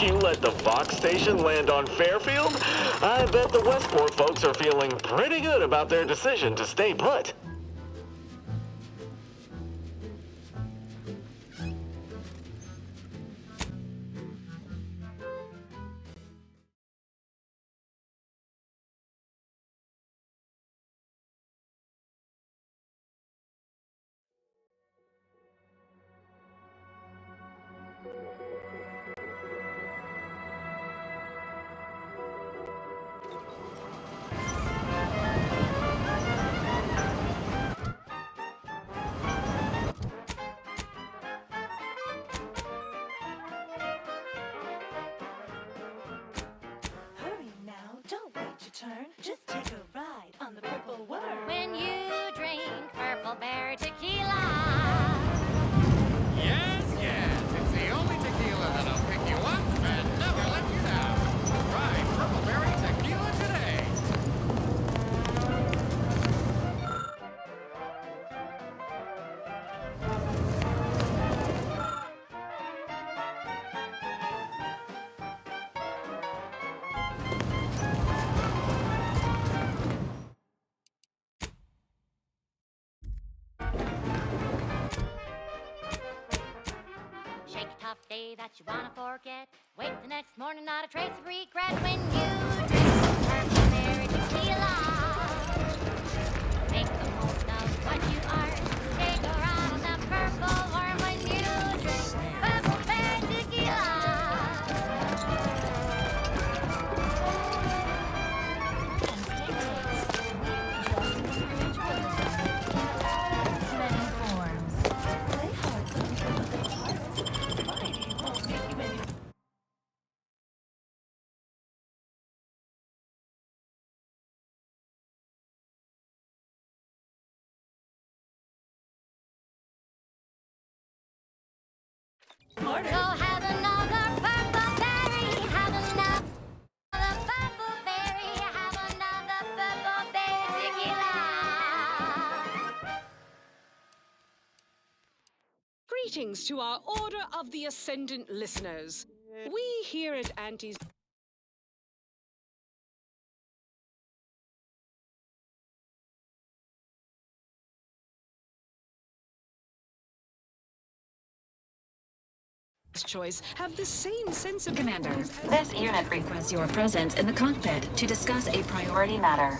You let the Vox station land on Fairfield? I bet the Westport folks are feeling pretty good about their decision to stay put. Turn, just take a ride on the purple worm. When you drink purple berry tequila. Yes, it's the only tequila that'll pick you up and never let you down. Try purple berry tequila today. Tough day that you wanna forget. Wake the next morning, not a trace of regret when you drink purple berry tequila. Make the most of what you are. Take a ride on that purple worm when you drink purple berry tequila. Many forms. Play hard to become the heart. Won't make you any. Morning. So have another purple berry. Have another purple berry. Have another purple berry tequila. Greetings to our Order of the Ascendant listeners. We here at Auntie's Choice have the same sense of Commander, this unit requests your presence in the cockpit to discuss a priority matter.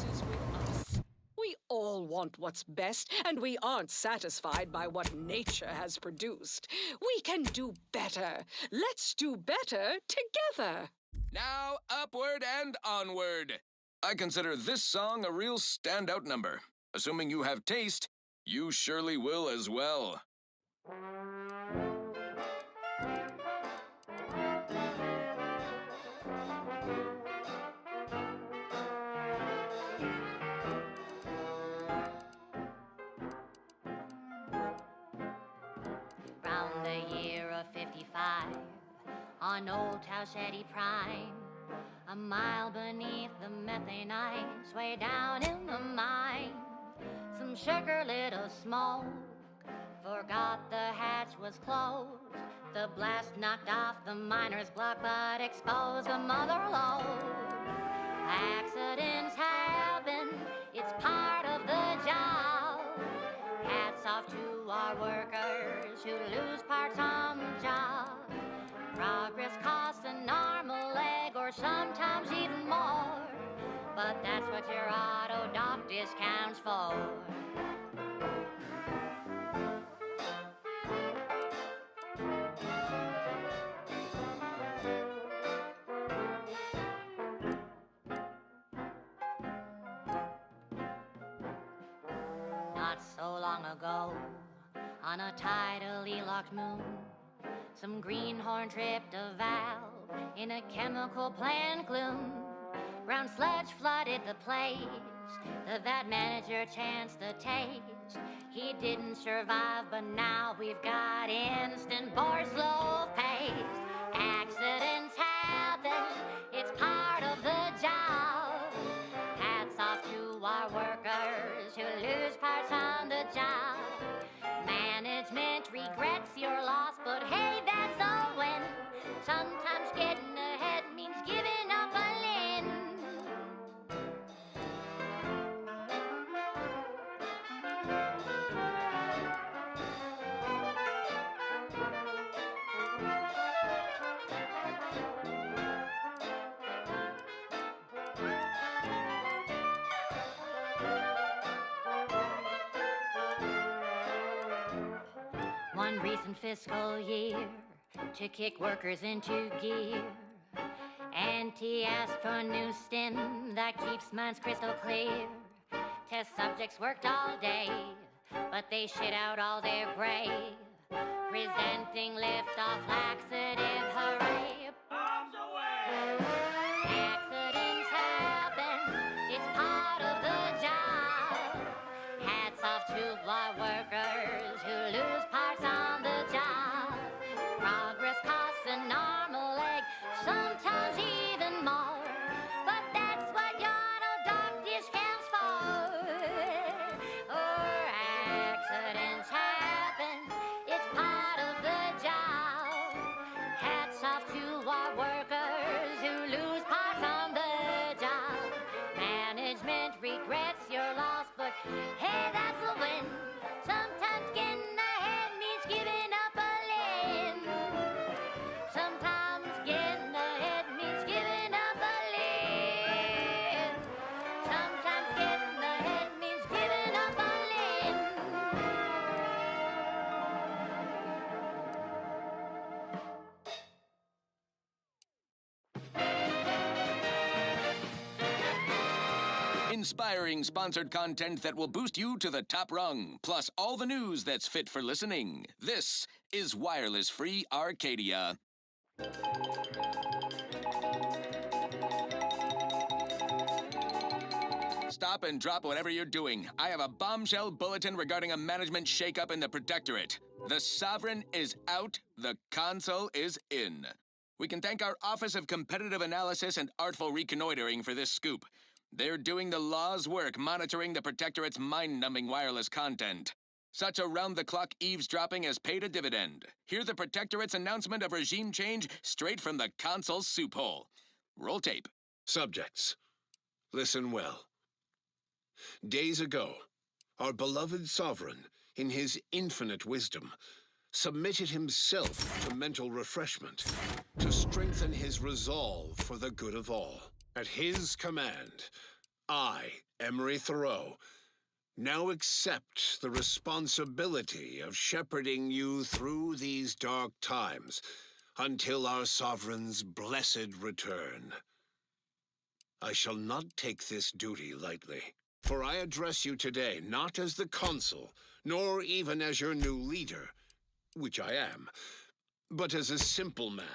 We all want what's best, and we aren't satisfied by what nature has produced. We can do better. Let's do better together. Now, upward and onward. I consider this song a real standout number. Assuming you have taste, you surely will as well. Round the year of 55, on Old Towshetty Prime, a mile beneath the methane ice, way down in the mine, some sugar little smoke, forgot the hatch was closed. The blast knocked off the miner's block, but exposed the mother lode. Accidents happen, it's part of the job. Hats off to our workers who lose parts on the job. Progress costs an arm, a leg, or sometimes even more. But that's what your auto doc discounts for. Not so long ago, on a tidally locked moon, some greenhorn tripped a valve in a chemical plant gloom. Brown sludge flooded the place, the vat manager chanced the taste. He didn't survive, but now we've got instant bar slow paste. Accidents happen, it's part of the job. Hats off to our workers who lose parts on the job. Management regrets your loss, but hey, that's a win. Sometimes getting one recent fiscal year to kick workers into gear. Auntie asked for a new stim that keeps minds crystal clear. Test subjects worked all day, but they shit out all their gray. Presenting lift-off laxative, hooray! Bombs away! Accidents happen, it's part of the job. Hats off to blood workers who lose parts on the job. Progress costs an arm, a leg, sometimes even more. But that's what your auto doc discounts for. Accidents happen, it's part of the job. Hats off to our workers who lose parts on the job. Management regrets your loss, but hey, that's a win. Sometimes getting ahead means giving up a limb. Sometimes getting ahead means giving up a limb. Sometimes getting ahead means giving up a limb. Inspiring sponsored content that will boost you to the top rung, plus all the news that's fit for listening. This is Wireless Free Arcadia. Stop and drop whatever you're doing. I have a bombshell bulletin regarding a management shakeup in the Protectorate. The Sovereign is out, the Consul is in. We can thank our Office of Competitive Analysis and Artful Reconnoitering for this scoop. They're doing the law's work monitoring the Protectorate's mind-numbing wireless content. Such around-the-clock eavesdropping has paid a dividend. Hear the Protectorate's announcement of regime change straight from the Consul's soup hole. Roll tape. Subjects, listen well. Days ago, our beloved sovereign, in his infinite wisdom, submitted himself to mental refreshment to strengthen his resolve for the good of all. At his command, I, Emery Thoreau, now accept the responsibility of shepherding you through these dark times until our sovereign's blessed return. I shall not take this duty lightly, for I address you today not as the consul, nor even as your new leader, which I am, but as a simple man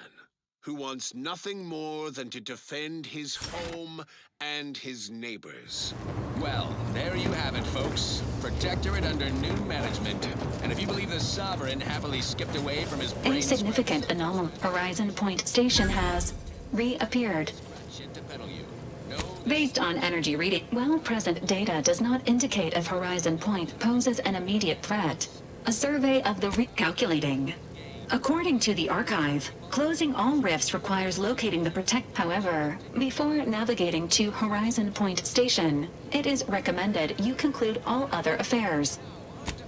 who wants nothing more than to defend his home and his neighbors. Well, there you have it, folks. Protectorate under new management. And if you believe the Sovereign happily skipped away from his A brain significant anomaly Horizon Point Station has reappeared. shit to peddle you. No, Based on energy reading, while present data does not indicate if Horizon Point poses an immediate threat, a survey of the recalculating. According to the archive, closing all rifts requires locating the protect. However, before navigating to Horizon Point Station, it is recommended you conclude all other affairs.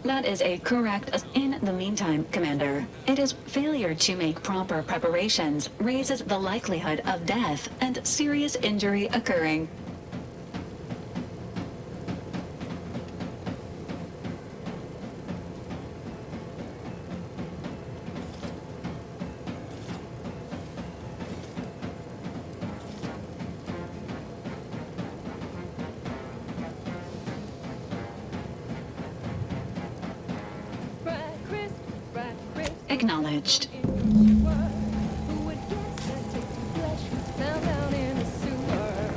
That is a correct. In the meantime, Commander, it is failure to make proper preparations raises the likelihood of death and serious injury occurring. Acknowledged. Who would guess that tasty flesh was found out in a sewer?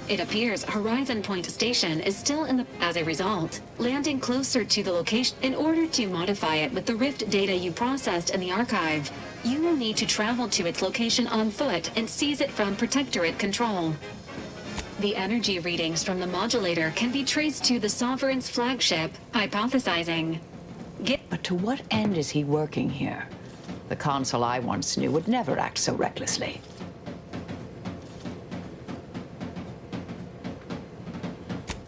It appears Horizon Point Station is still in the... As a result, landing closer to the location in order to modify it with the Rift data you processed in the archive, you will need to travel to its location on foot and seize it from Protectorate control. The energy readings from the modulator can be traced to the Sovereign's flagship, hypothesizing. But to what end is he working here? The consul I once knew would never act so recklessly.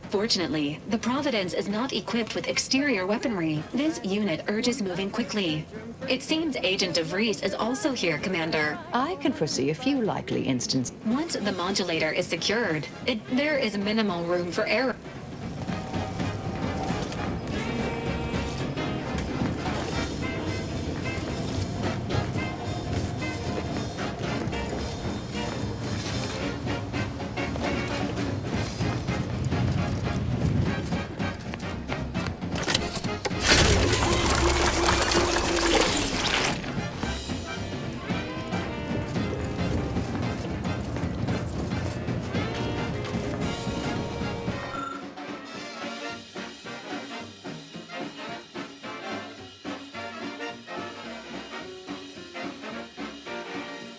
Fortunately, the Providence is not equipped with exterior weaponry. This unit urges moving quickly. It seems Agent DeVries is also here, Commander. I can foresee a few likely instances. Once the modulator is secured, there is minimal room for error.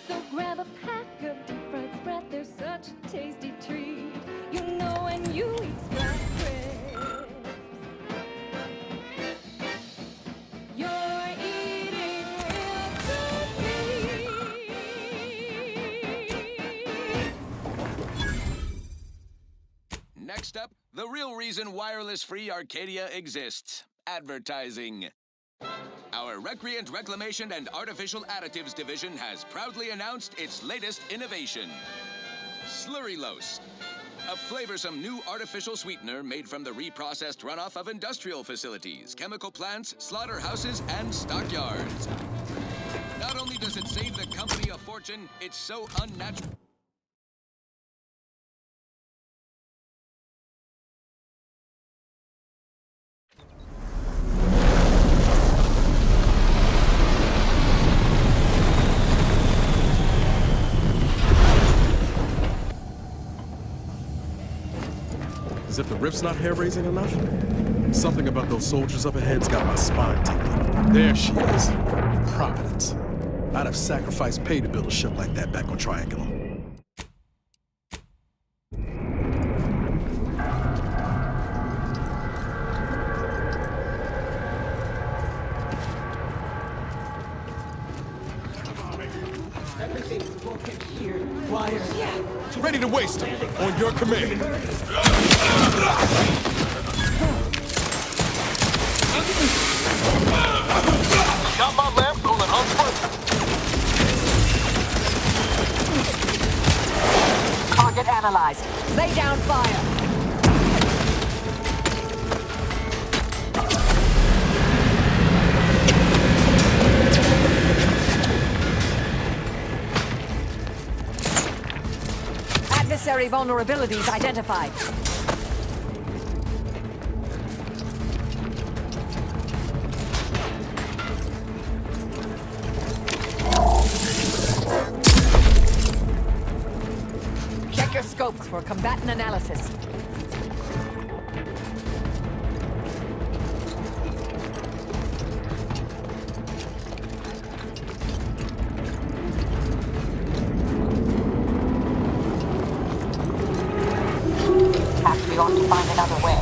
So grab a pack of deep fried bread, they're such a tasty treat. You know when you eat splat bread, you're eating real good. Next up, the real reason wireless-free Arcadia exists: advertising. Our Recreant Reclamation and Artificial Additives division has proudly announced its latest innovation, Slurrylose, a flavorsome new artificial sweetener made from the reprocessed runoff of industrial facilities, chemical plants, slaughterhouses, and stockyards. Not only does it save the company a fortune, it's so unnatural. As if the rift's not hair-raising enough? Something about those soldiers up ahead's got my spine tingling. There she is. Providence. I'd have sacrificed pay to build a ship like that back on Triangulum. Ready to waste them. On your command. Got my left on an unsplit. Target analyzed. Lay down fire. Adversary vulnerabilities identified. Check your scopes for combatant analysis. We ought to find another way.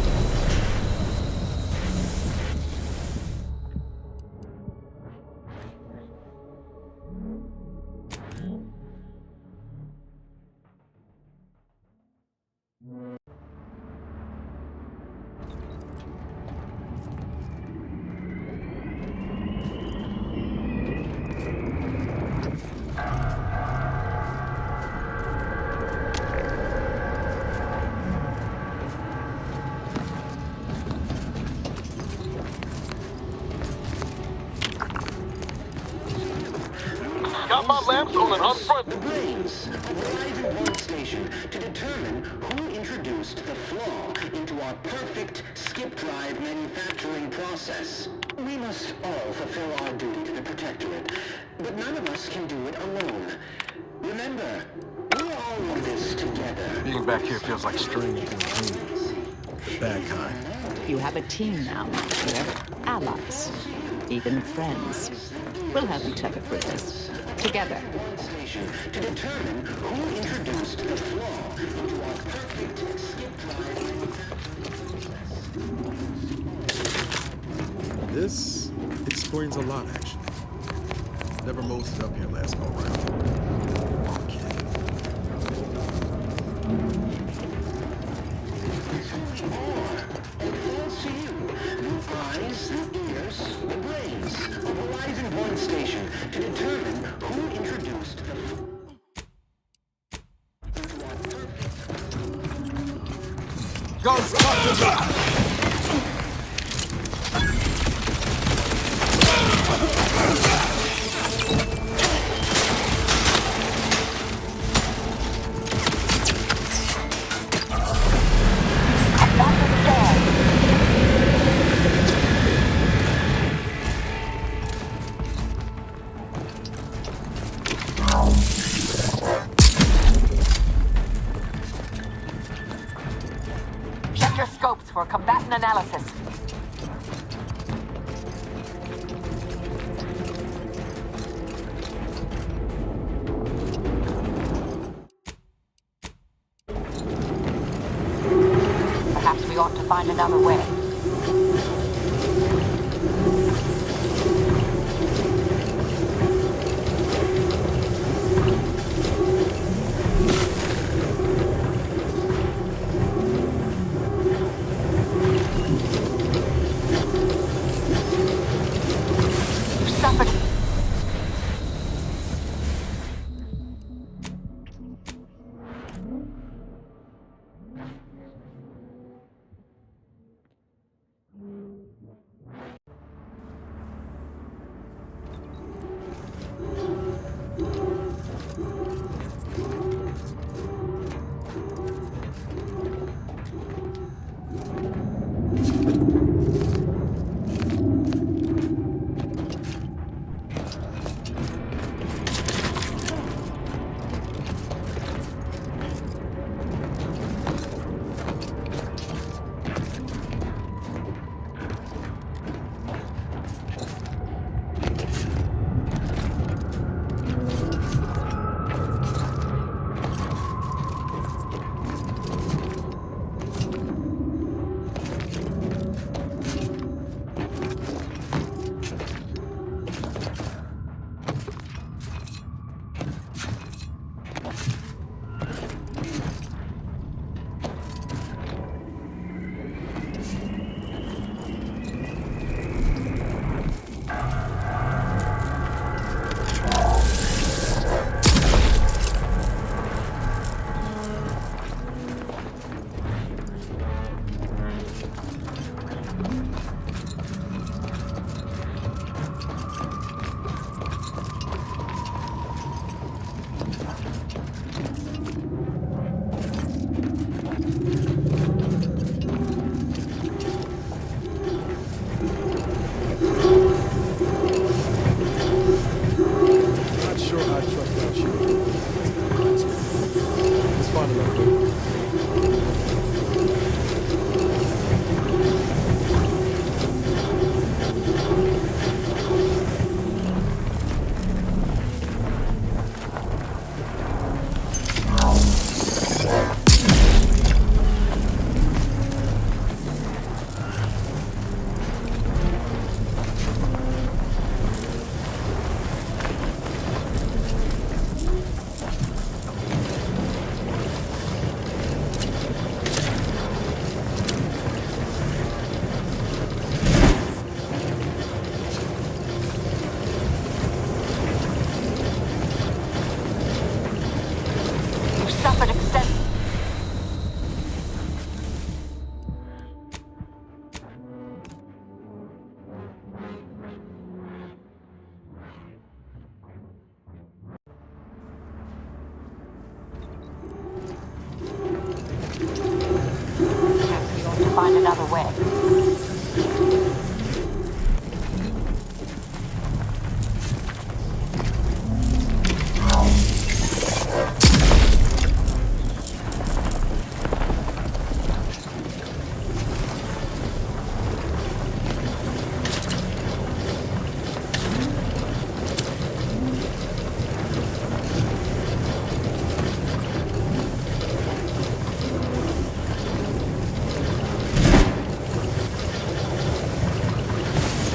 Got my lamps on an unfront. The brains arrive at one station to determine who introduced the flaw into our perfect skip drive manufacturing process. We must all fulfill our duty to the Protectorate, but none of us can do it alone. Remember, we're all through this together. Being back here feels like straying into a dream. The bad kind. You have a team now, Master. Allies. Even friends. We'll help each other through this. Together. Station to determine who introduced the flaw into our perfect skip drive. This explains a lot, actually. Never moseyed up here last go around. Eyes, the ears, the brains of Horizon 1 station to determine who introduced the Check your scopes for combatant analysis. Perhaps we ought to find another way.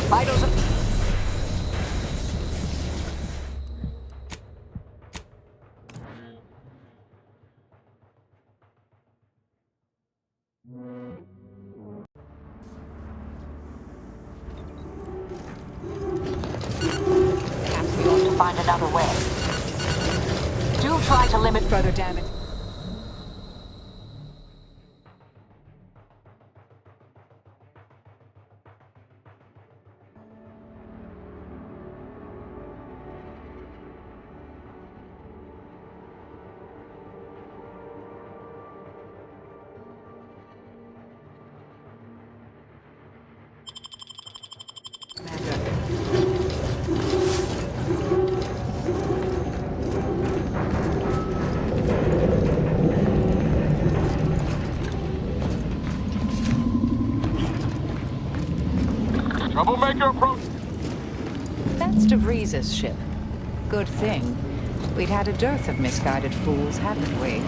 Vitals of... Perhaps we ought to find another way. Do try to limit further damage. Troublemaker approach. That's DeVries's ship. Good thing. We'd had a dearth of misguided fools, hadn't we?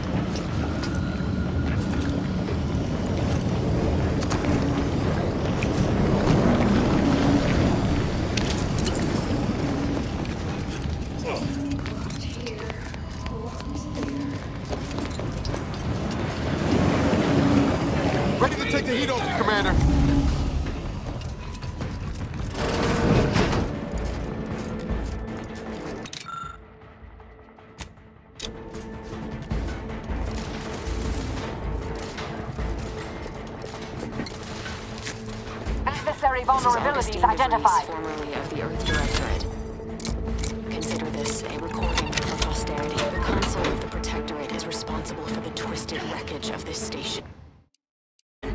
Ready to take the heat off you, Commander. Necessary vulnerabilities identified. Formerly of the Earth Directorate. Consider this a recording for posterity. The console of the Protectorate is responsible for the twisted wreckage of this station. It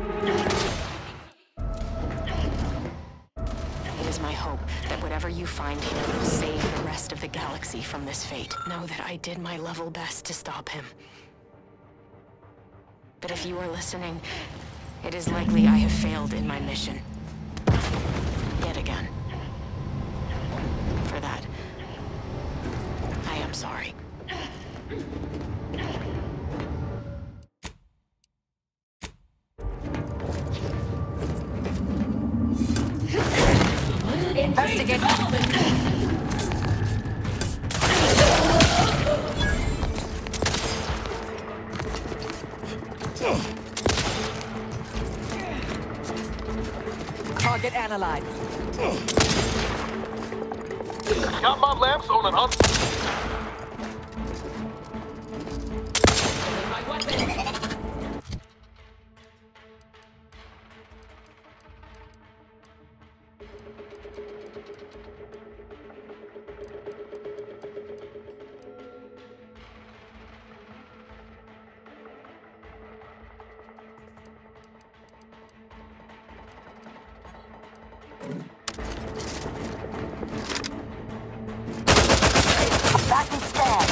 is my hope that whatever you find here will save the rest of the galaxy from this fate. Know that I did my level best to stop him. But if you are listening, it is likely I have failed in my mission. Yet again. For that, I am sorry. Investigate. Target analyzed. Got my lamps on an Back and stand.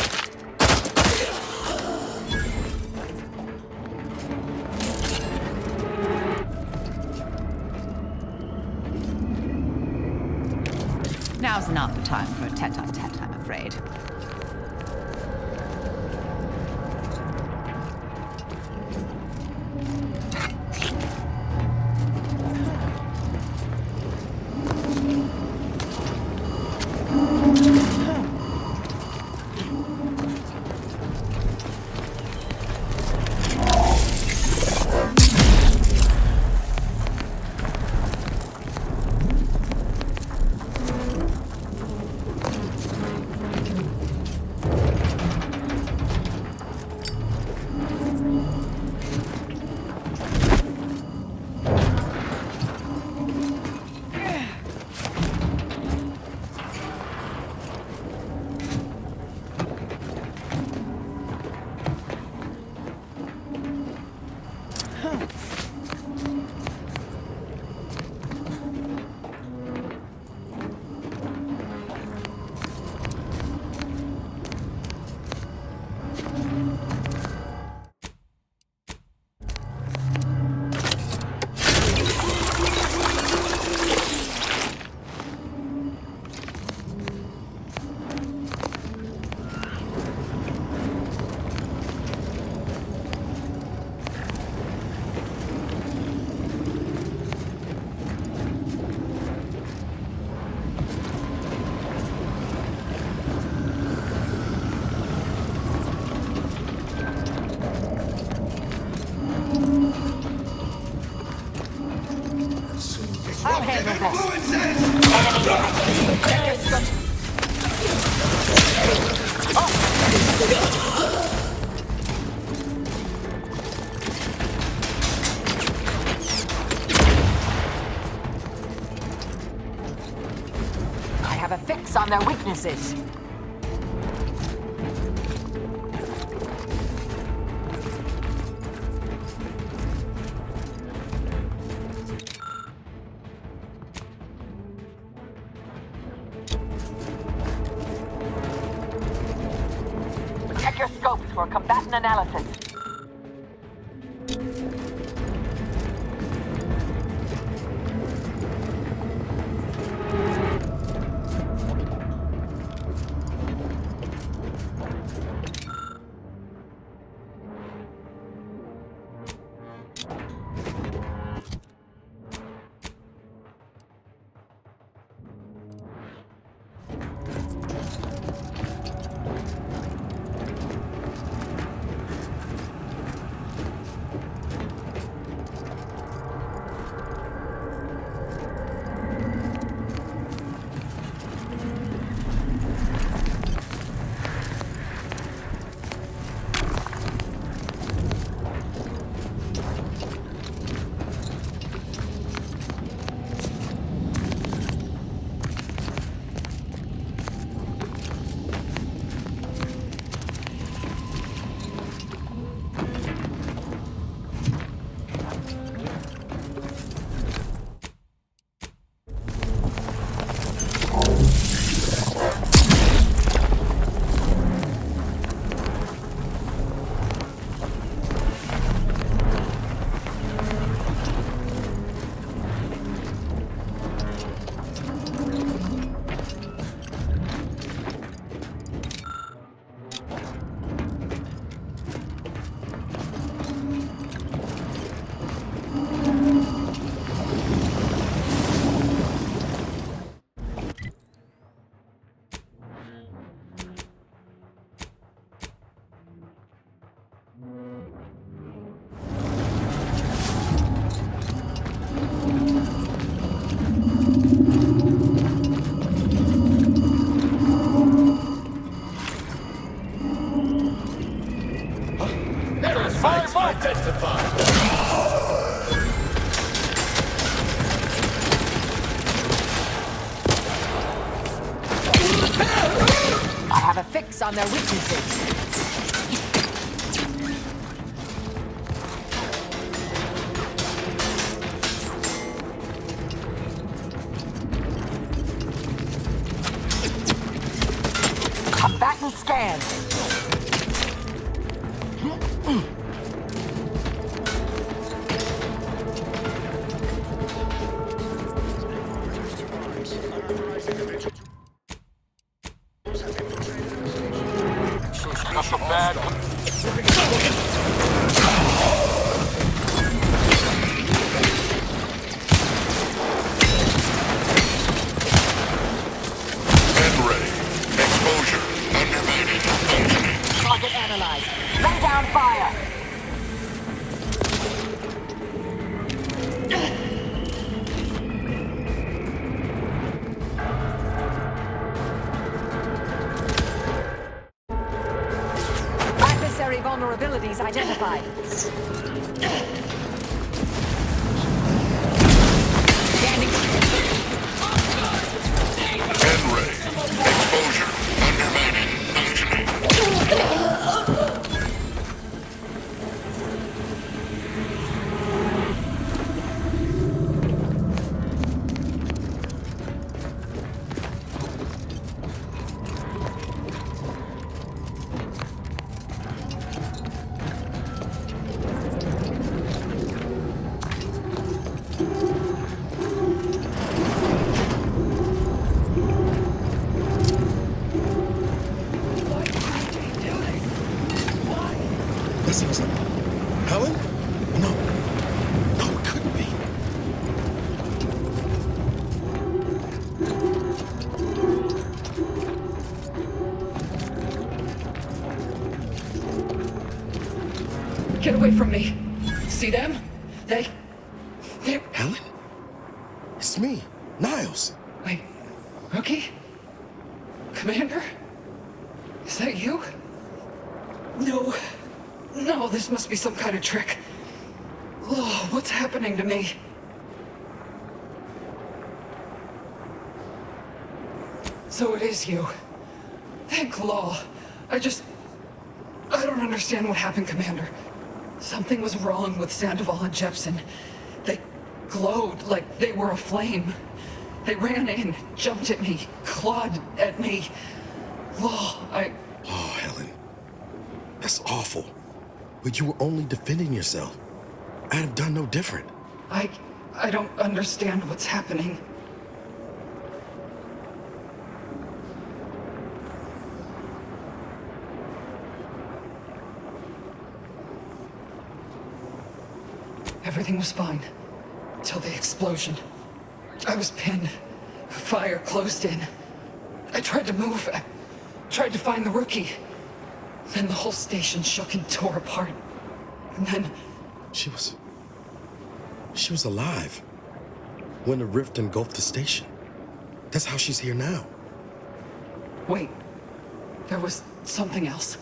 Now's not the time for a tete-a-tete, I'm afraid. I'll handle this. I have a fix on their weaknesses. Check your scopes for combatant analysis. I have a fix on their weaknesses. Combatant scanned. That's a bad... And ready. Exposure. Undermining. Functioning. Target analyzed. Lay down fire. Adversary vulnerabilities identified. And ready. Exposure. Undermining. Functioning. That sounds like Helen? No. No, it couldn't be. Get away from me. See them? They're... Helen? It's me, Niles. Wait, Rookie? Commander? Is that you? No. No, this must be some kind of trick. Oh, what's happening to me? So it is you. Thank law. I don't understand what happened, Commander. Something was wrong with Sandoval and Jepson. They glowed like they were aflame. They ran in, jumped at me, clawed at me. Law, Oh, Helen. That's awful. But you were only defending yourself. I'd have done no different. I don't understand what's happening. Everything was fine. Till the explosion. I was pinned. Fire closed in. I tried to move. I tried to find the rookie. Then the whole station shook and tore apart. And then... She was alive when the rift engulfed the station. That's how she's here now. Wait. There was something else.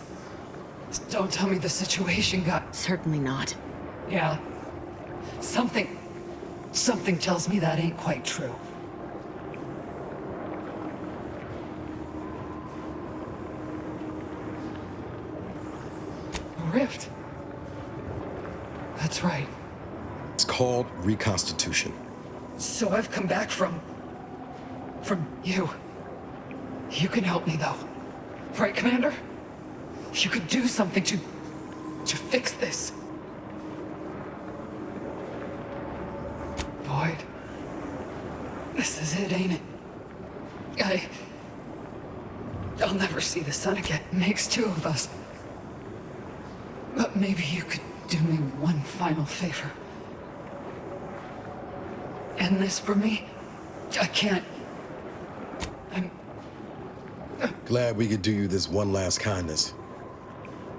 Don't tell me the situation got... Certainly not. Yeah. Something tells me that ain't quite true. A rift. That's right. It's called reconstitution. So I've come back from you. You can help me though. Right, Commander? You could do something to fix this. Boyd. This is it, ain't it? I'll never see the sun again. Makes two of us. But maybe you could do me one final favor. End this for me? I can't. I'm glad we could do you this one last kindness.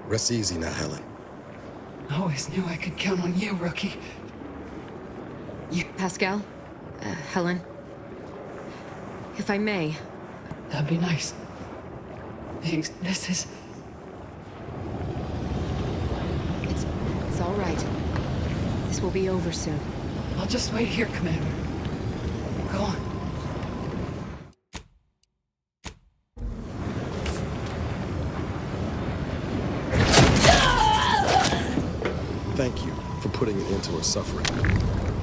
Rest easy now, Helen. Always knew I could count on you, Rookie. Pascal? Helen? If I may... That'd be nice. Thanks. This is... It's all right. This will be over soon. I'll just wait here, Commander. Go on. Thank you for putting an end to her suffering.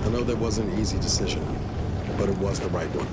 I know that wasn't an easy decision, but it was the right one.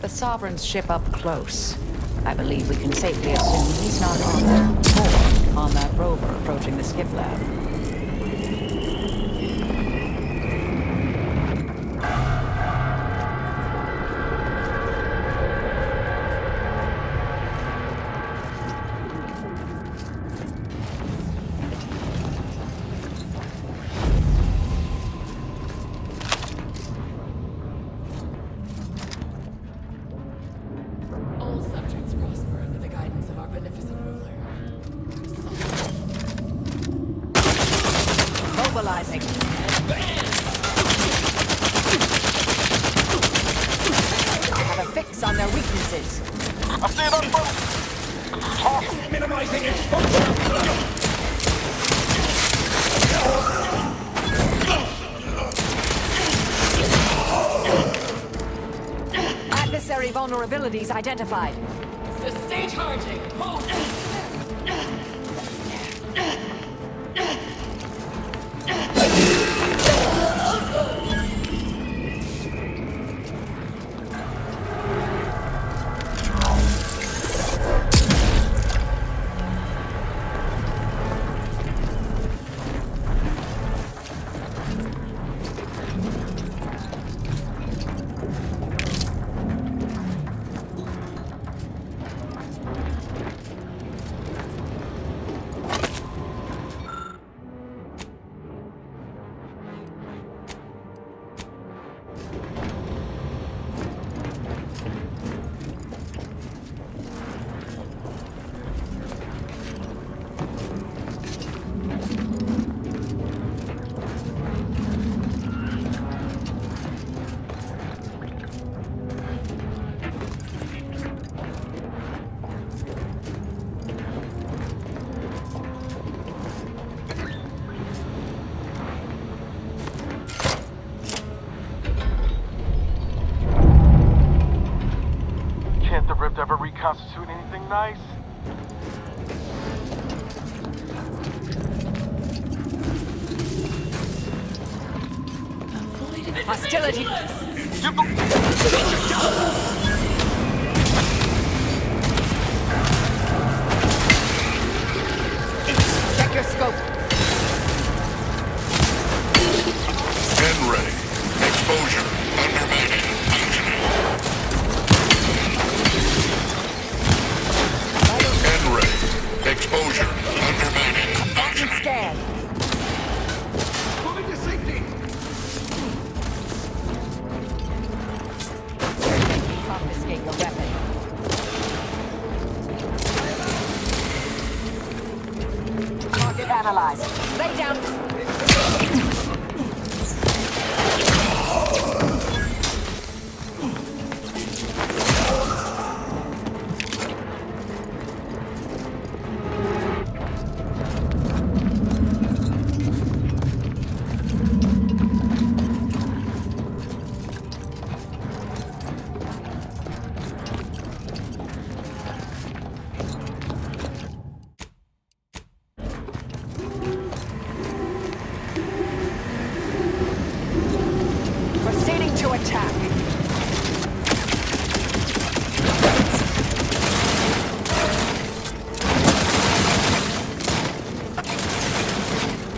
The Sovereign's ship up close. I believe we can safely assume he's not on that, or on that rover approaching the skip lab. All subjects prosper under the guidance of our beneficent ruler. Mobilizing. I have a fix on their weaknesses. I see it on both. Minimizing exposure. Adversary vulnerabilities identified. Sustain charging. Hold. Can't the Rift ever reconstitute anything nice? Hostility. Check your scope. Stand ready. Exposure. Undermining. Functioning. Stand ready. Exposure. Undermining. Functioning. Scan. Moving to safety. Confiscate your weapon. Target analyzed. Lay down. Proceeding to attack.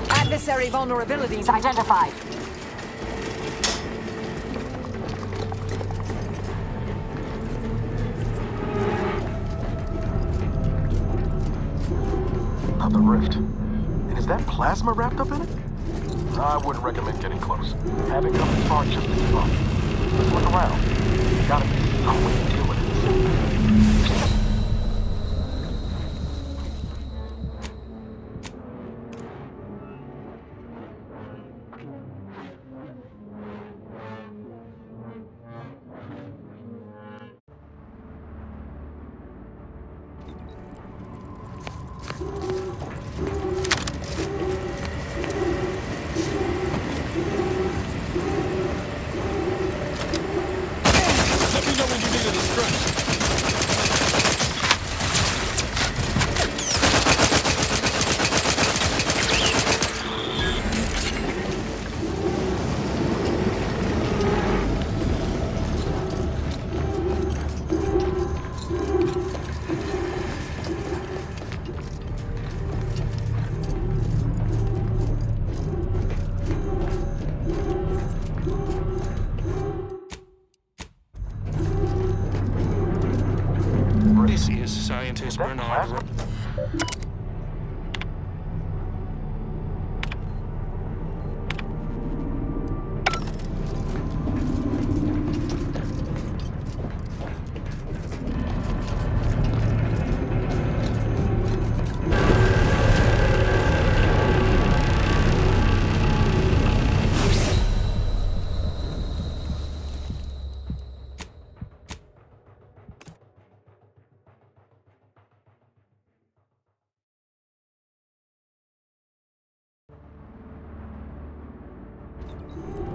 Adversary vulnerabilities identified. Not the Rift. And is that plasma wrapped up in it? I wouldn't recommend getting close. Having come this far just to give up. Let's look around. There's gotta be some way to deal with this. This is Scientist Bernard.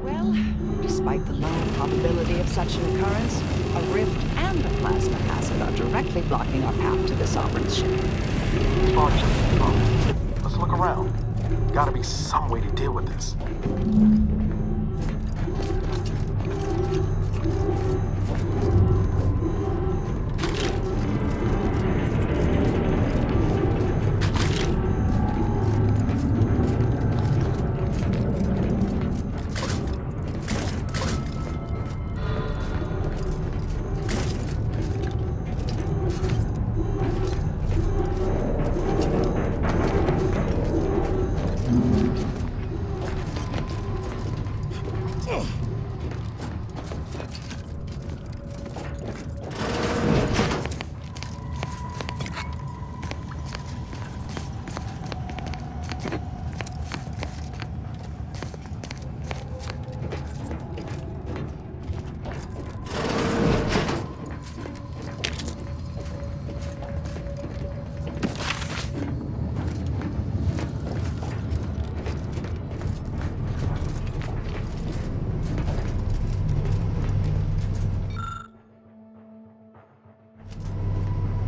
Well, despite the low probability of such an occurrence, a rift and a plasma hazard are directly blocking our path to the Sovereign's ship. Let's look around. Gotta be some way to deal with this.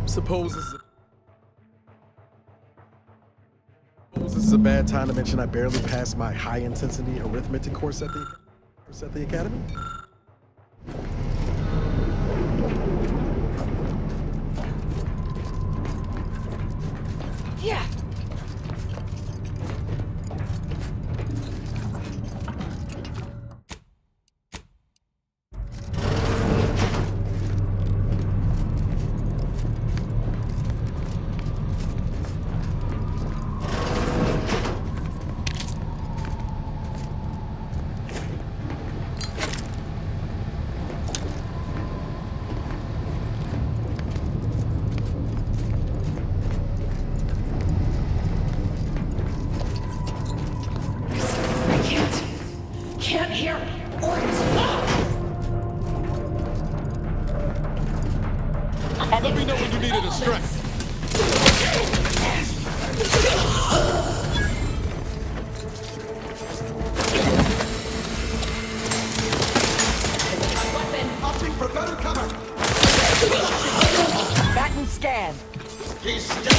Suppose this is a bad time to mention I barely passed my high-intensity arithmetic course at the academy. Yeah. Can't hear orders. Let me know when you needed a strength. Weapon. Opting for better cover. Batten scan. He's still.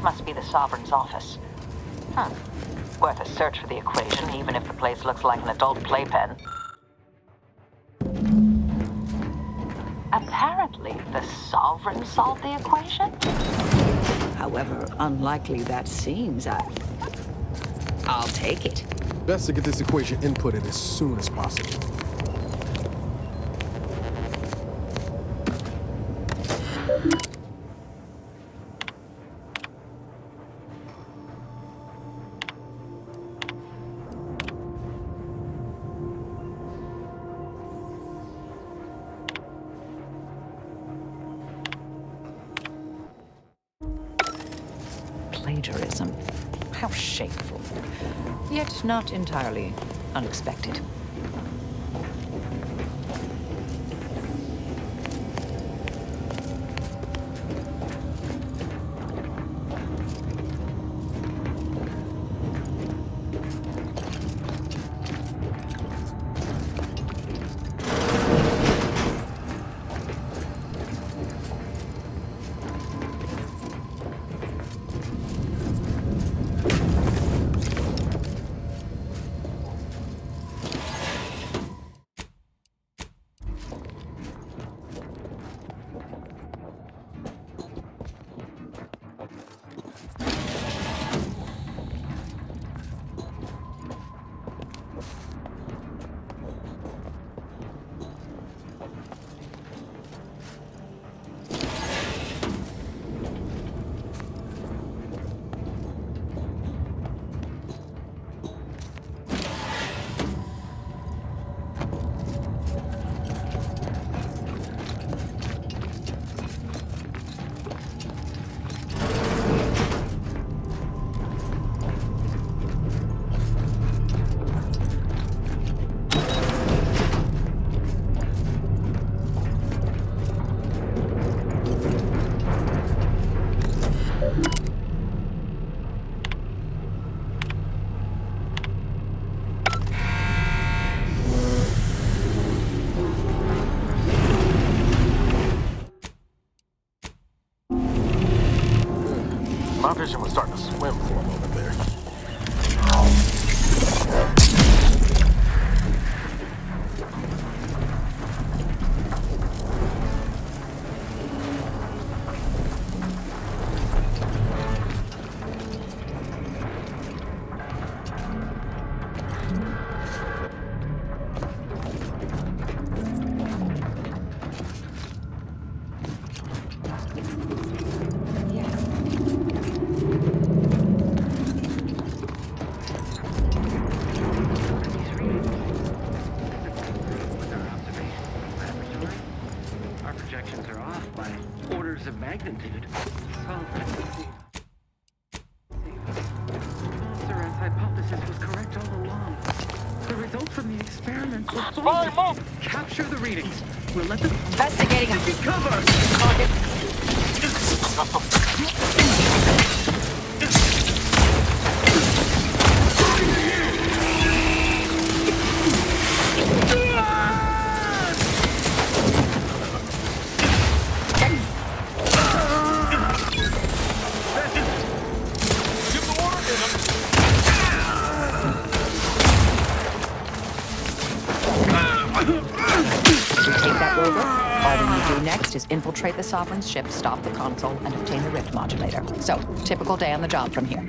Must be the Sovereign's office. Worth a search for the equation, even if the place looks like an adult playpen. Apparently, the Sovereign solved the equation? However unlikely that seems, I'll take it. Best to get this equation inputted as soon as possible. plagiarism. How shameful. Yet not entirely unexpected. My vision was starting to swim for a moment there. magnitude. Sarah's hypothesis was correct all along. The results from the experiment were faulty. Capture the readings. We'll let them investigating him. Take cover. Next is infiltrate the Sovereign's ship, stop the console, and obtain the rift modulator. So, typical day on the job from here.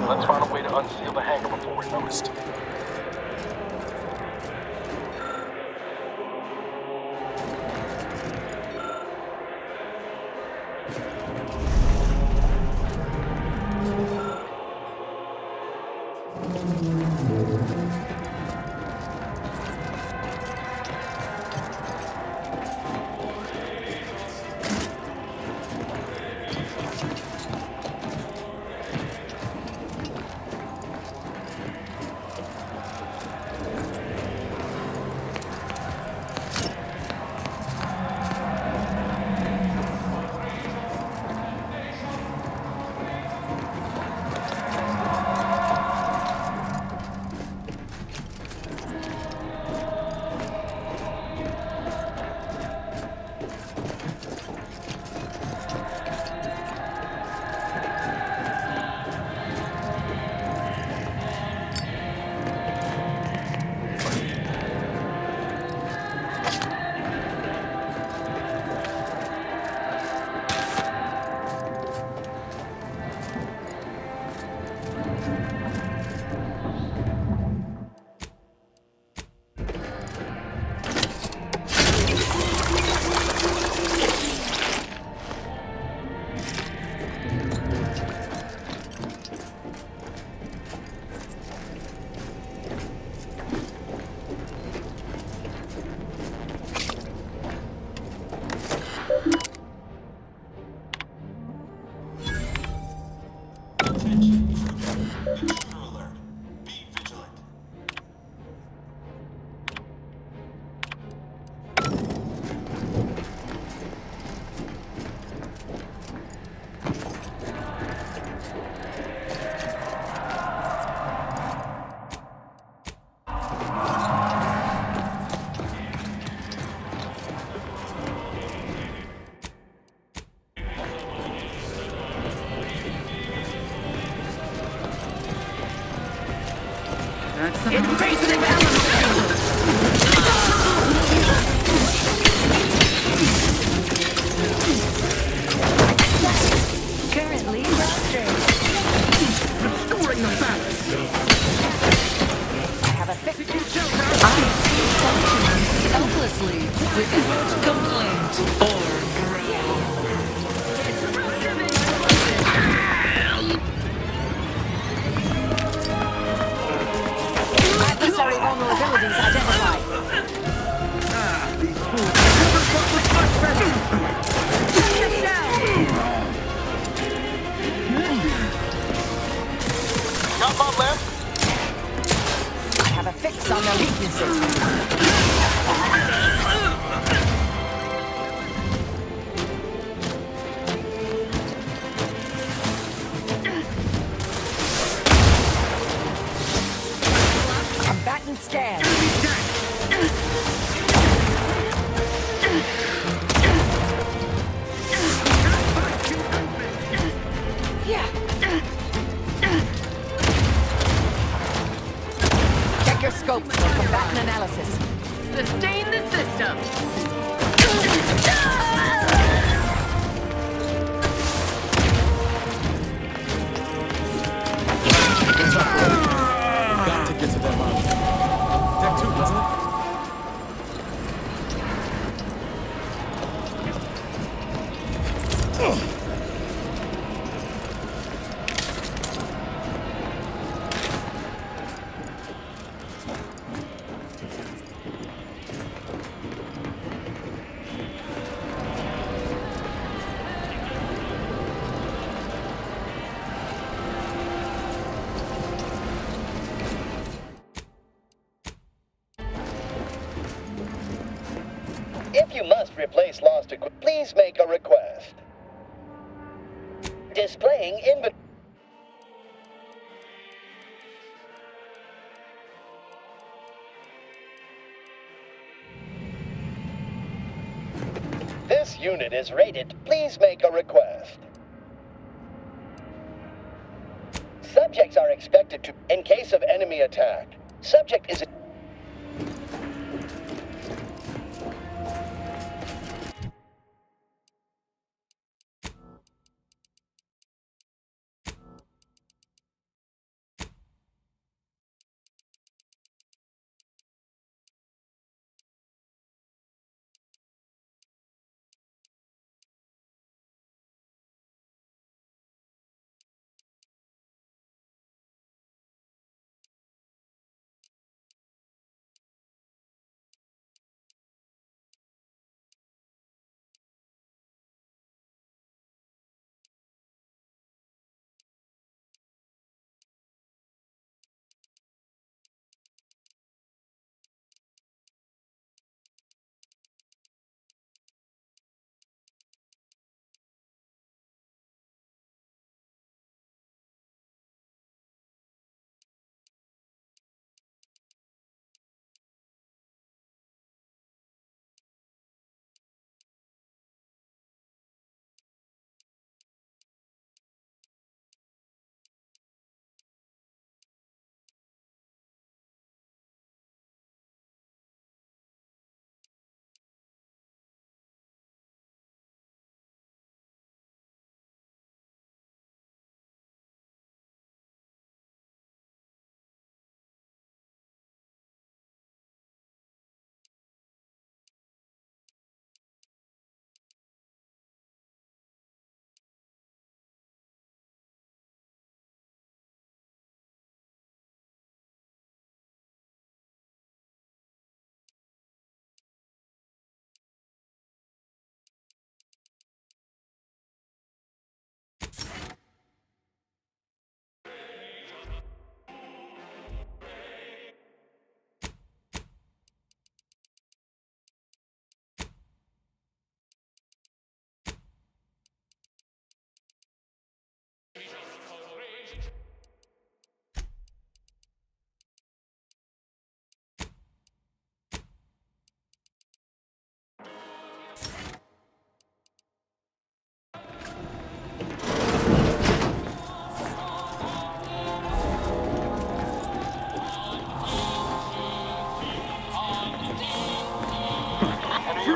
Let's find a way to unseal the hangar before we're noticed. Currently frustrated. Restoring the balance. I have a fix. Selflessly, without complaint or growl. Adversary vulnerabilities identified. These fools never fought with much better. Got my left. I have a fix on their weaknesses. Combatant scan. Check your scopes for combatant analysis. Sustain the system. Got to get to that mountain. Deck 2, doesn't it? If you must replace lost equipment, please make a request. Displaying inventory. This unit is rated. Please make a request. Subjects are expected to, in case of enemy attack. Subject is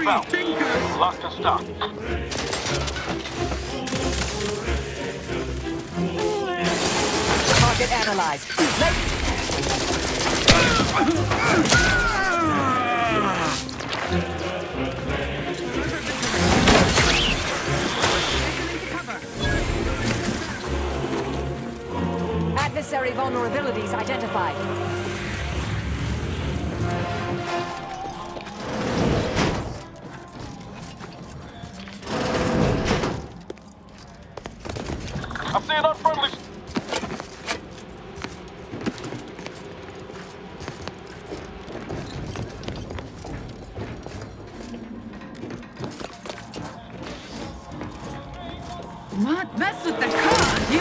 Move out. Lock and stock. Target analyzed. Adversary vulnerabilities identified. I'm seeing unfriendlies. Not mess with the car, you.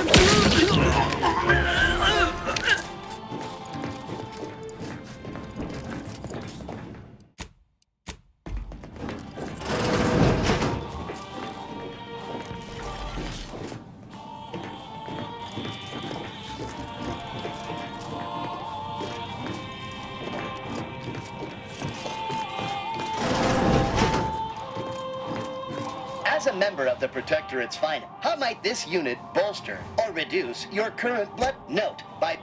As a member of the Protectorate's finest, how might this unit bolster or reduce your current blood note by...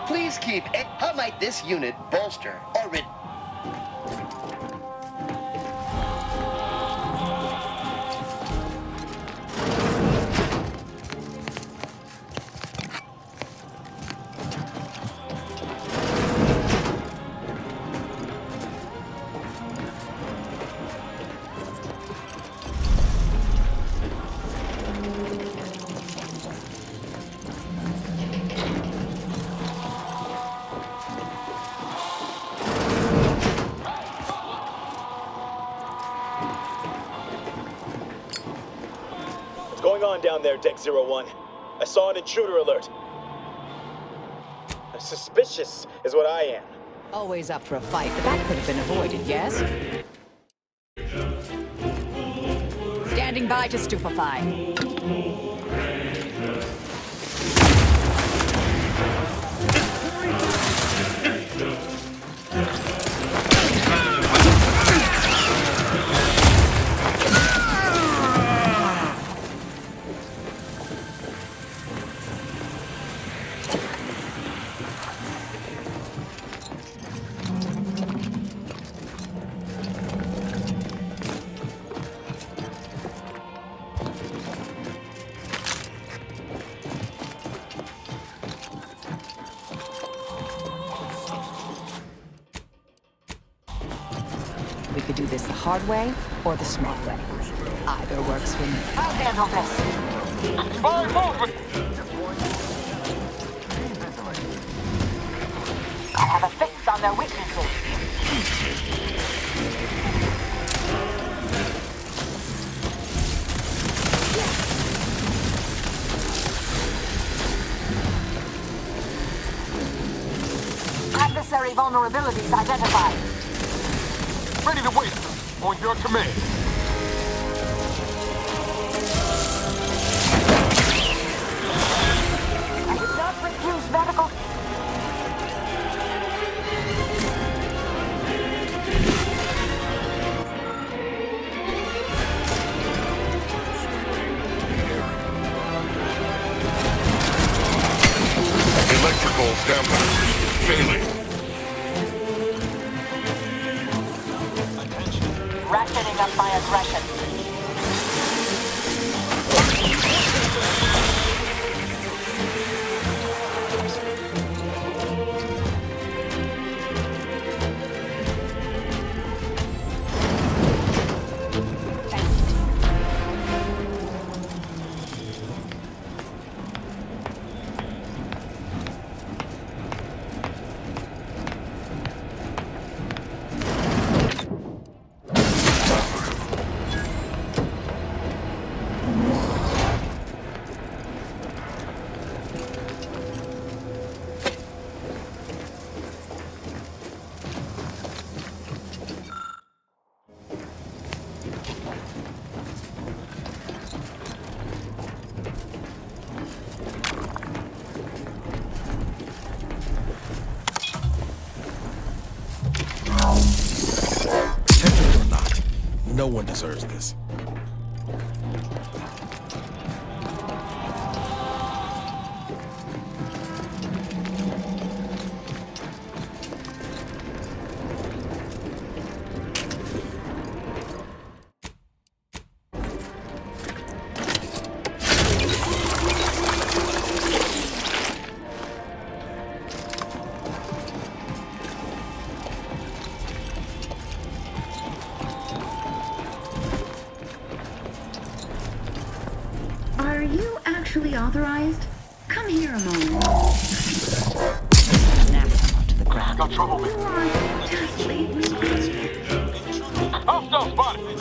Please keep... How might this unit bolster or reduce... What's going on down there, Deck 01? I saw an intruder alert. Suspicious is what I am. Always up for a fight, but that could have been avoided, yes? Standing by to stupefy. We could do this the hard way or the smart way. Either works for me. I'll handle this. Spy movement! I have a fix on their weaknesses. Adversary vulnerabilities identified. Ready to wait. On your command. I did not refuse medical. Electrical damage. Failing. Ratcheting up my aggression. deserves this. Are you actually authorized? Come here a moment. Got trouble, man. Just leave me. Hostile spotted.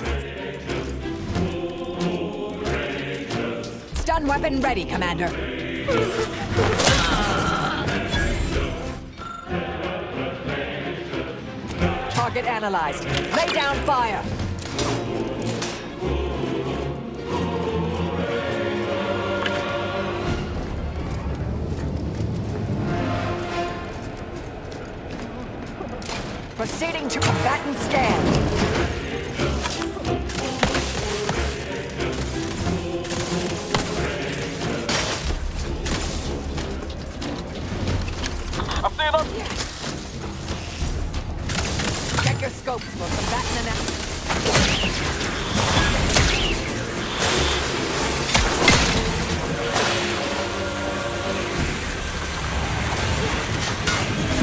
Stun weapon ready, Commander. Target analyzed. Lay down fire. Proceeding to combatant scan. I see them. Check your scopes for combatant analysis.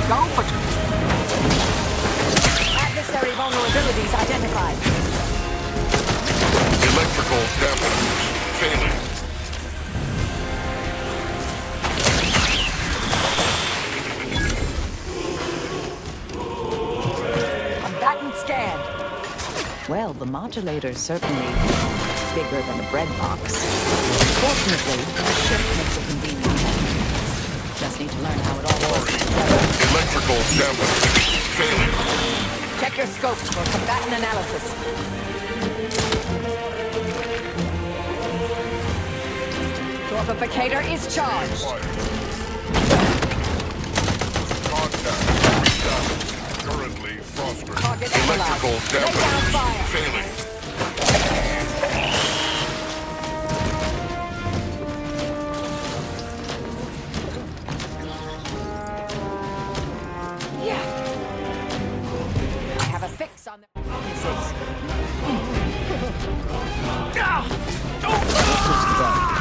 Go for adversary vulnerabilities identified. Electrical damage failing. Combatant scanned. Well, the modulator's certainly bigger than a bread box. Fortunately, the ship makes a convenient home. Just need to learn how it all works together. Electrical damage failing. Check your scopes for combatant analysis. Torpificator is charged. Currently frost. Target Electrical analyzed. Lay down fire. failing. I have a fix on their weaknesses.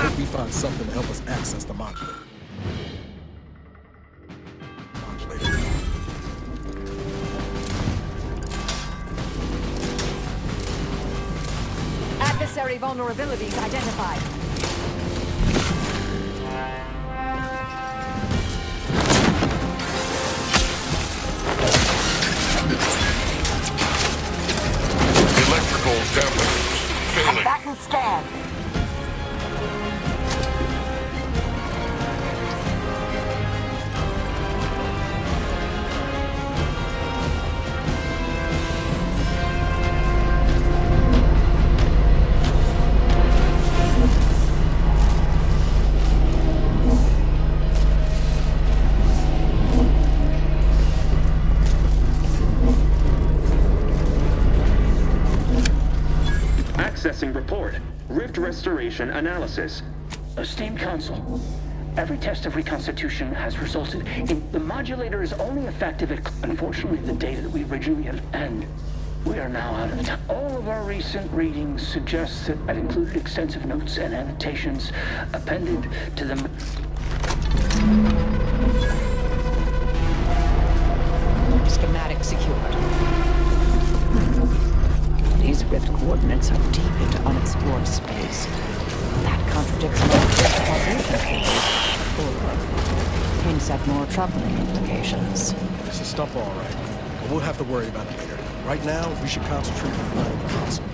Hope we find something to help us access the modulator. Adversary vulnerabilities identified. Electrical damage failing. Combatant scan. Accessing report. Rift restoration analysis. Esteemed Council, every test of reconstitution has resulted in the modulator is only effective at, unfortunately, the data that we originally had, and we are now out of time. All of our recent readings suggest that I've included extensive notes and annotations appended to them. Schematic secured. These rift coordinates are deep into unexplored space. That contradicts my causation theory. Or hints at more troubling implications. This is stuff all right, but we'll have to worry about it later. Right now, we should concentrate on finding the console.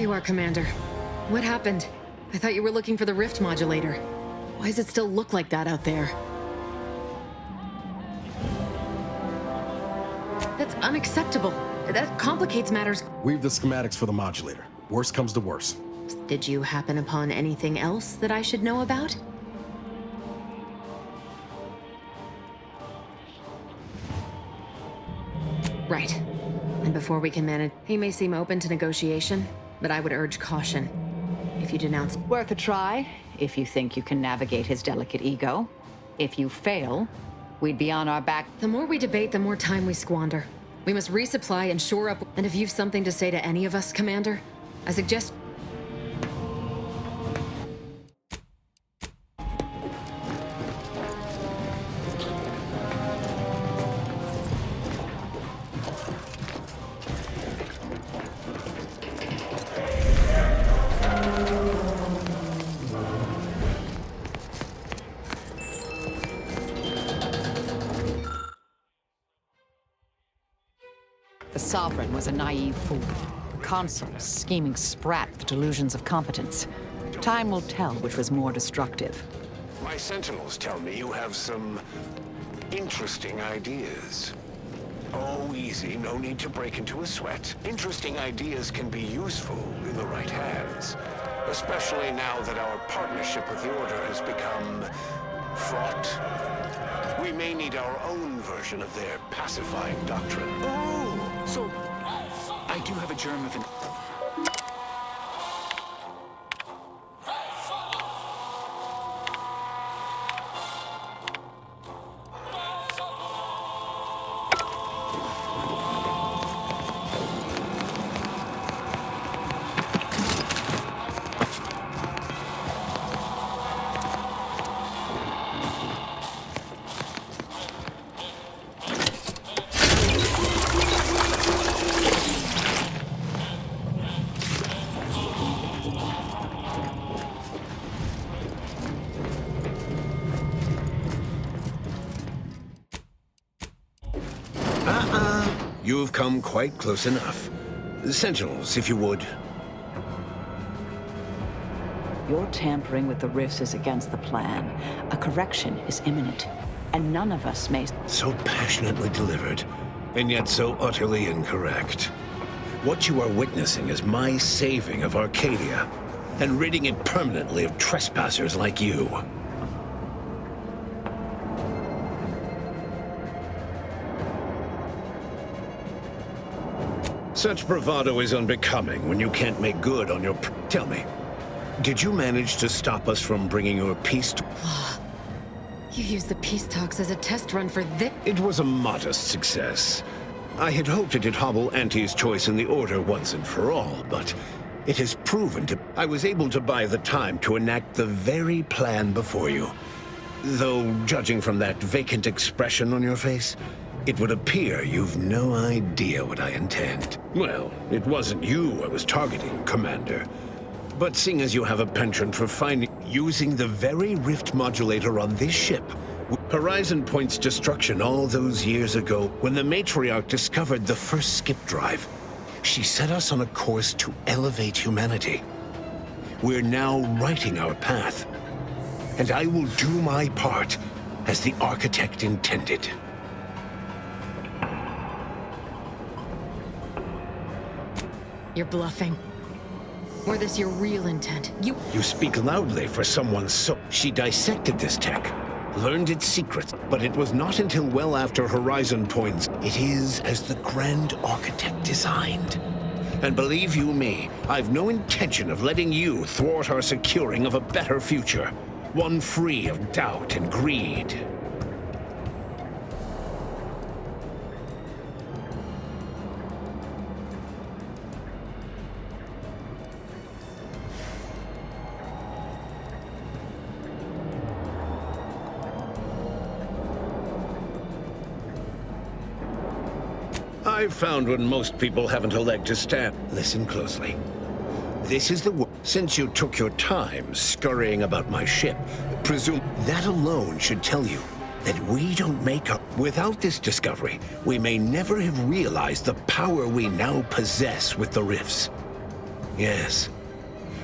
you are, Commander. What happened? I thought you were looking for the rift modulator. Why does it still look like that out there? That's unacceptable. That complicates matters. We've the schematics for the modulator. Worst comes to worst. Did you happen upon anything else that I should know about? Right. And before we can manage, he may seem open to negotiation, but I would urge caution. If you denounce... Worth a try, if you think you can navigate his delicate ego. If you fail, we'd be on our back. The more we debate, the more time we squander. We must resupply and shore up. And if you've something to say to any of us, Commander, I suggest... The Sovereign was a naive fool. The Consul, a scheming sprat with delusions of competence. Time will tell which was more destructive. My sentinels tell me you have some interesting ideas. Oh, easy. No need to break into a sweat. Interesting ideas can be useful in the right hands. Especially now that our partnership with the Order has become fraught. We may need our own version of their pacifying doctrine. Oh, so I do have a germ of an... You've come quite close enough. Sentinels, if you would. Your tampering with the rifts is against the plan. A correction is imminent, and none of us may... So passionately delivered, and yet so utterly incorrect. What you are witnessing is my saving of Arcadia, and ridding it permanently of trespassers like you. Such bravado is unbecoming when you can't make good on your... Tell me, did you manage to stop us from bringing your peace to... You used the peace talks as a test run for this... It was a modest success. I had hoped it'd hobble Auntie's choice in the Order once and for all, but it has proven to... I was able to buy the time to enact the very plan before you. Though, judging from that vacant expression on your face, it would appear you've no idea what I intend. Well, it wasn't you I was targeting, Commander. But seeing as you have a penchant for using the very rift modulator on this ship, Horizon Point's destruction all those years ago, when the Matriarch discovered the first skip drive, she set us on a course to elevate humanity. We're now writing our path, and I will do my part as the architect intended. You're bluffing. Or this your real intent? You speak loudly for someone so... She dissected this tech, learned its secrets, but it was not until well after Horizon Points. It is as the Grand Architect designed. And believe you me, I've no intention of letting you thwart our securing of a better future. One free of doubt and greed. I've found when most people haven't a leg to stand. Listen closely. This is the since you took your time scurrying about my ship, presume that alone should tell you that we don't make up. Without this discovery, we may never have realized the power we now possess with the rifts. Yes.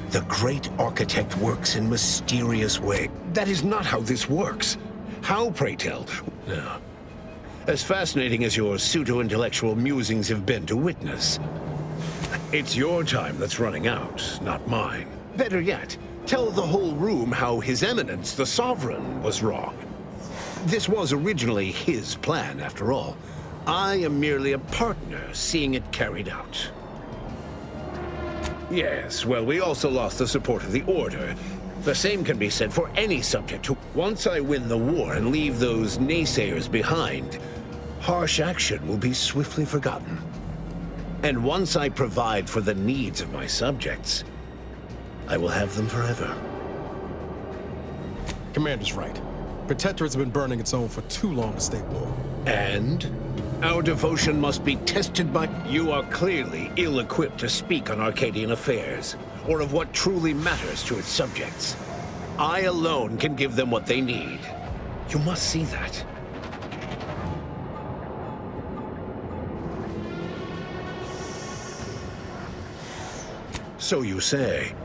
The great architect works in mysterious ways. That is not how this works. How, pray tell? No. As fascinating as your pseudo-intellectual musings have been to witness, it's your time that's running out, not mine. Better yet, tell the whole room how His Eminence, the Sovereign, was wrong. This was originally his plan, after all. I am merely a partner, seeing it carried out. Yes, well, we also lost the support of the Order. The same can be said for any subject who... Once I win the war and leave those naysayers behind, harsh action will be swiftly forgotten. And once I provide for the needs of my subjects, I will have them forever. Commander's right. Protectorate's been burning its own for too long to stay warm. And? Our devotion must be tested by... You are clearly ill-equipped to speak on Arcadian affairs, or of what truly matters to its subjects. I alone can give them what they need. You must see that. So you say.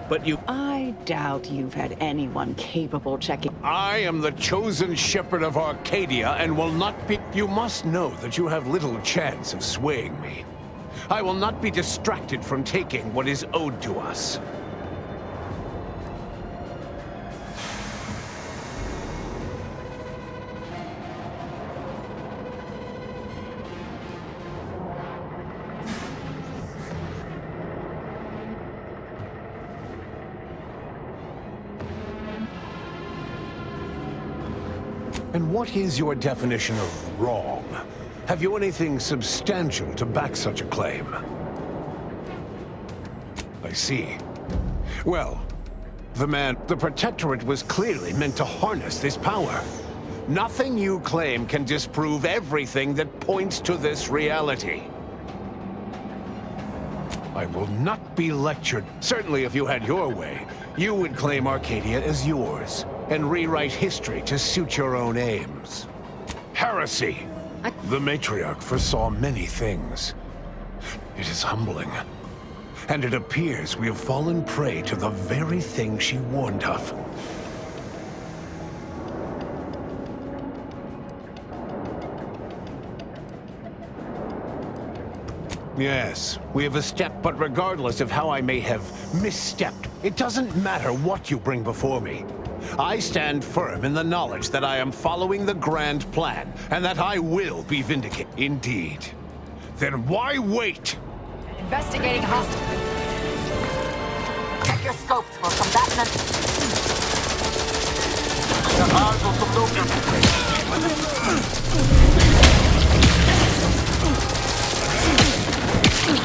But you... I doubt you've had anyone capable checking... I am the chosen shepherd of Arcadia and will not be... You must know that you have little chance of swaying me. I will not be distracted from taking what is owed to us. And what is your definition of wrong? Have you anything substantial to back such a claim? I see. Well, the Protectorate was clearly meant to harness this power. Nothing you claim can disprove everything that points to this reality. I will not be lectured. Certainly if you had your way, you would claim Arcadia as yours, and rewrite history to suit your own aims. Heresy! The matriarch foresaw many things. It is humbling. And it appears we have fallen prey to the very thing she warned of. Yes, we have a step, but regardless of how I may have misstepped, it doesn't matter what you bring before me. I stand firm in the knowledge that I am following the grand plan, and that I will be vindicated. Indeed. Then why wait? Investigating hostile. Check your scopes for combatant. Got eyes on some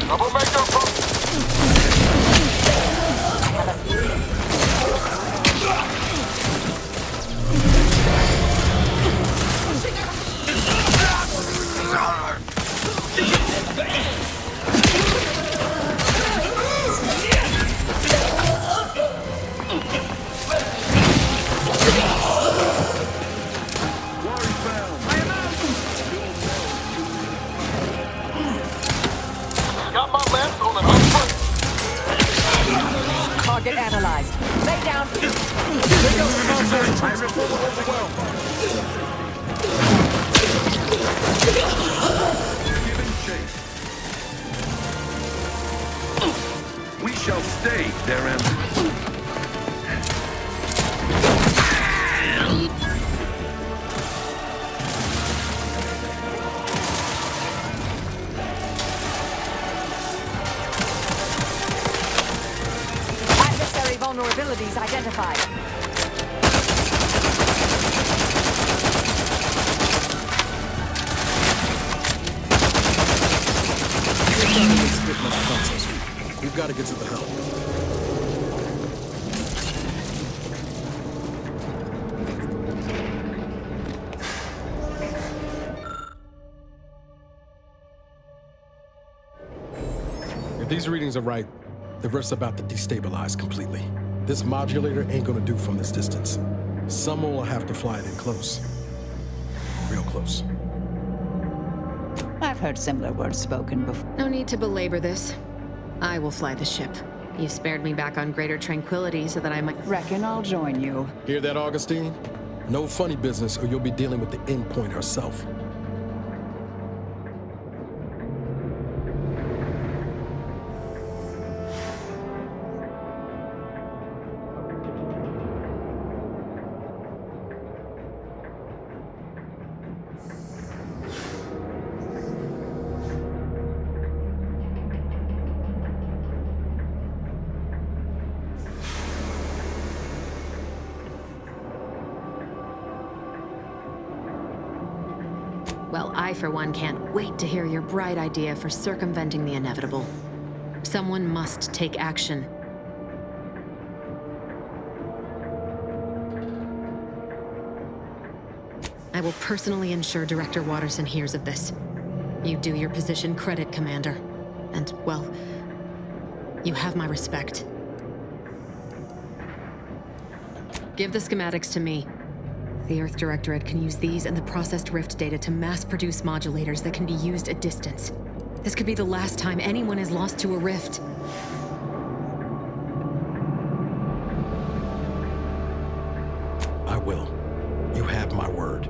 double major Got my left on an upfoot. Target analyzed. Lay down. We shall stay their enemies. Adversary vulnerabilities identified. We've got to get to the help. If these readings are right, the rift's about to destabilize completely. This modulator ain't gonna do from this distance. Someone will have to fly it in close. Real close. I've heard similar words spoken before. No need to belabor this. I will fly the ship. You spared me back on greater tranquility so that I might... Reckon I'll join you. Hear that, Augustine? No funny business, or you'll be dealing with the endpoint herself. Well, I, for one, can't wait to hear your bright idea for circumventing the inevitable. Someone must take action. I will personally ensure Director Watterson hears of this. You do your position credit, Commander. And, well, you have my respect. Give the schematics to me. The Earth Directorate can use these and the processed Rift data to mass-produce modulators that can be used at distance. This could be the last time anyone is lost to a Rift. I will. You have my word.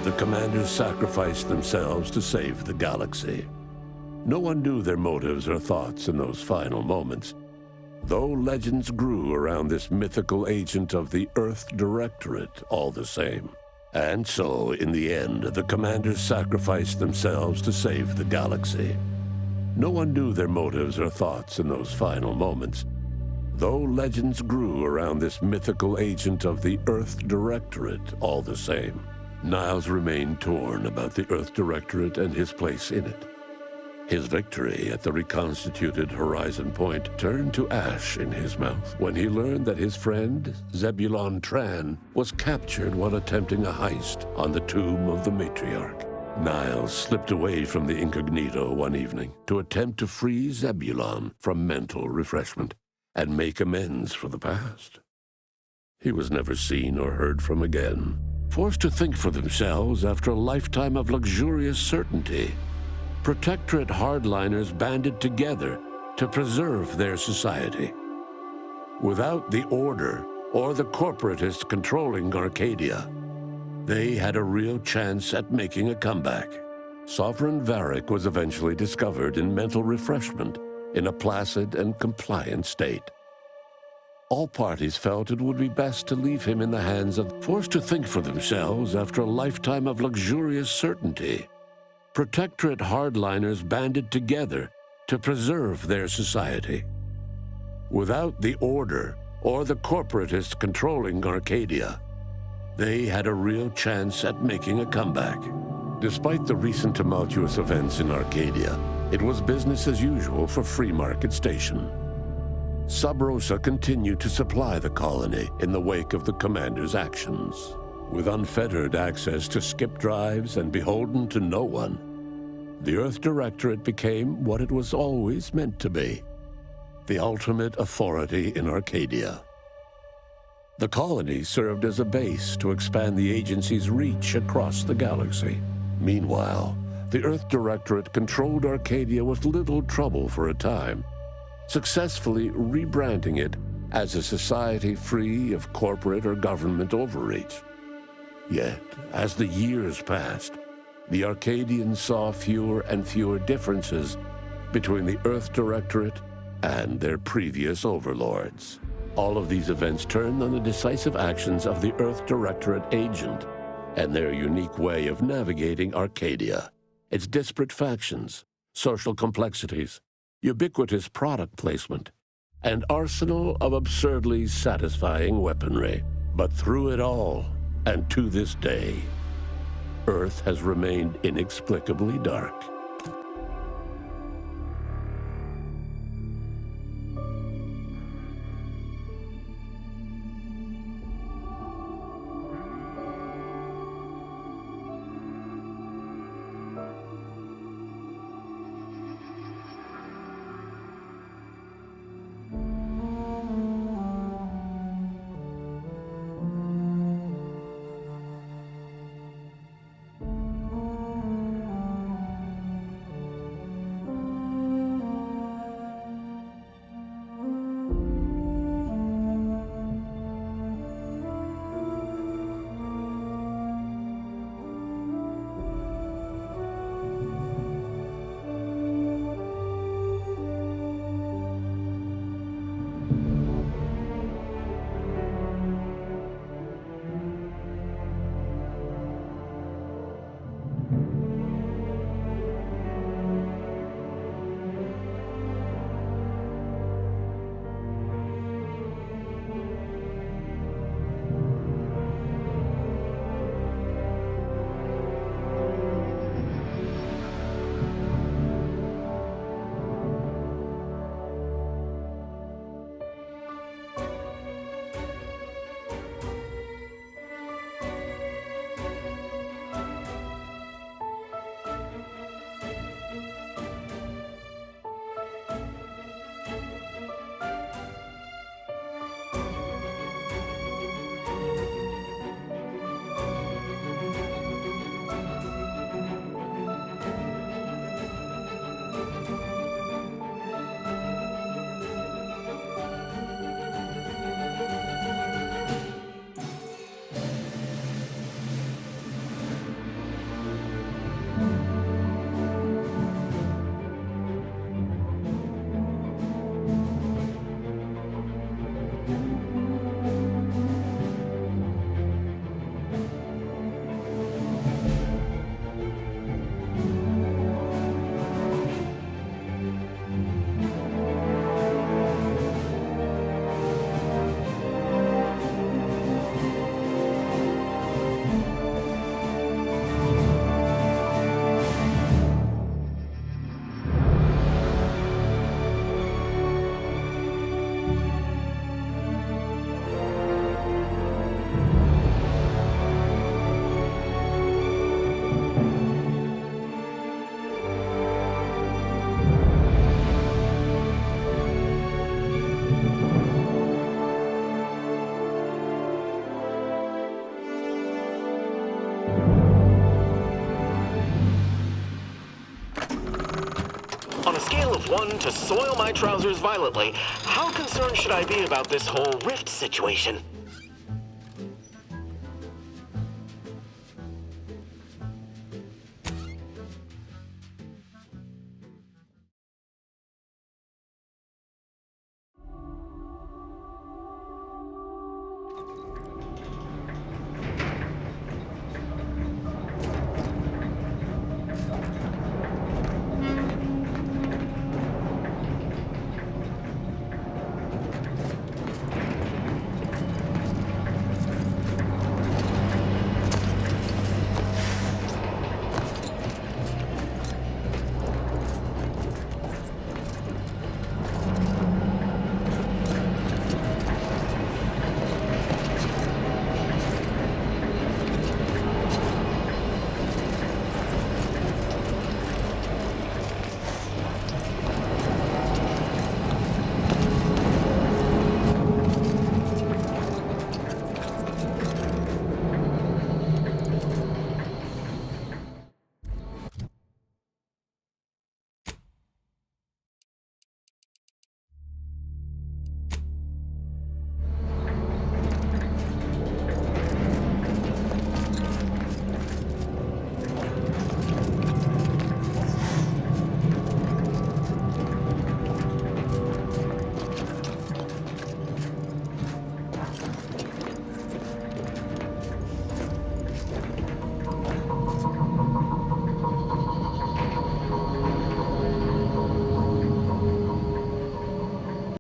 The commanders sacrificed themselves to save the galaxy. No one knew their motives or thoughts in those final moments, though legends grew around this mythical agent of the Earth Directorate all the same. And so, in the end, the commanders sacrificed themselves to save the galaxy. No one knew their motives or thoughts in those final moments, though legends grew around this mythical agent of the Earth Directorate all the same. Niles remained torn about the Earth Directorate and his place in it. His victory at the reconstituted Horizon Point turned to ash in his mouth when he learned that his friend, Zebulon Tran, was captured while attempting a heist on the tomb of the matriarch. Niles slipped away from the incognito one evening to attempt to free Zebulon from mental refreshment and make amends for the past. He was never seen or heard from again. Forced to think for themselves after a lifetime of luxurious certainty, Protectorate hardliners banded together to preserve their society. Without the Order or the corporatists controlling Arcadia, they had a real chance at making a comeback. Sovereign Varric was eventually discovered in mental refreshment in a placid and compliant state. All parties felt it would be best to leave him in the hands of forced to think for themselves after a lifetime of luxurious certainty. Protectorate hardliners banded together to preserve their society. Without the Order or the corporatists controlling Arcadia, they had a real chance at making a comeback. Despite the recent tumultuous events in Arcadia, it was business as usual for Free Market Station. Sub Rosa continued to supply the colony in the wake of the commander's actions. With unfettered access to skip drives and beholden to no one, the Earth Directorate became what it was always meant to be, the ultimate authority in Arcadia. The colony served as a base to expand the agency's reach across the galaxy. Meanwhile, the Earth Directorate controlled Arcadia with little trouble for a time, successfully rebranding it as a society free of corporate or government overreach. Yet, as the years passed, the Arcadians saw fewer and fewer differences between the Earth Directorate and their previous overlords. All of these events turned on the decisive actions of the Earth Directorate agent, and their unique way of navigating Arcadia. Its disparate factions, social complexities, ubiquitous product placement, and arsenal of absurdly satisfying weaponry. But through it all, and to this day, Earth has remained inexplicably dark. On a scale of 1 to soil my trousers violently, how concerned should I be about this whole rift situation?